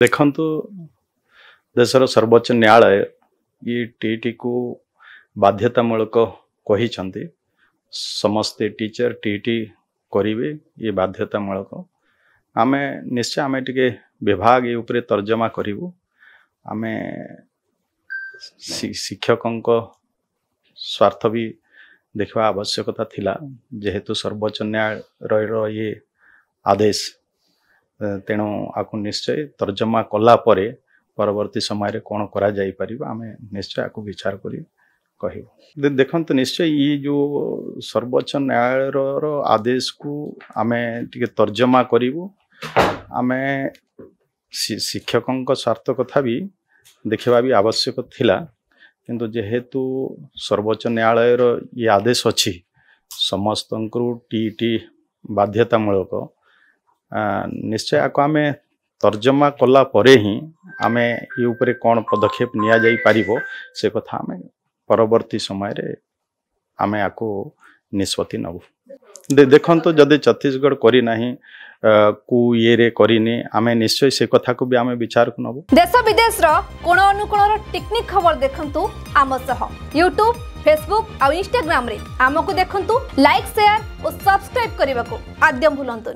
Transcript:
देखंतु देशर सर्वोच्च न्यायालय ये टीटी को बाध्यतामूलक कही समस्ते टीचर टीटी करेंगे ये बाध्यतामूलक आमे निश्चय आमे टिके विभाग ये उपरे तर्जमा करूँ आमे शिक्षकों स्वार्थ भी देखा आवश्यकता थिला जेहेतु सर्वोच्च न्यायालय ये आदेश तेणु आपको निश्चय तर्जमा कला परे परवर्ती समय कौन करा जाई परिबा आमे निश्चय आपको विचार करी कहू देखंतु निश्चय ये जो सर्वोच्च न्यायालय आदेश को आमे टिके तर्जमा करूँ आमे शिक्षकों स्वार्थ कथा भी देखा भी आवश्यक थिला किंतु जेहेतु सर्वोच्च न्यायालय ये आदेश अच्छी समस्त टीटी बाध्यतामूलक निश्चय आपको आमे तर्जमा कला परे ही आमे ये उपरे कौन पदक्षेप निया जाई पारिबो से कथा आमे परवर्ती समय रे आमे आको निष्पत्ति नबु देखंतो जदि छत्तीसगढ़ करी नाही को ये रे करिनी आमे निश्चय से कथा को भी आमे विचार को नबु। देश विदेश रो कोण अनुकोण रो टेक्निक खबर देखंतु आम सह यूट्यूब फेसबुक और इंस्टाग्राम रे आमको देखंतु लाइक शेयर और सब्सक्राइब करने को आद्यम भूलंतुनी।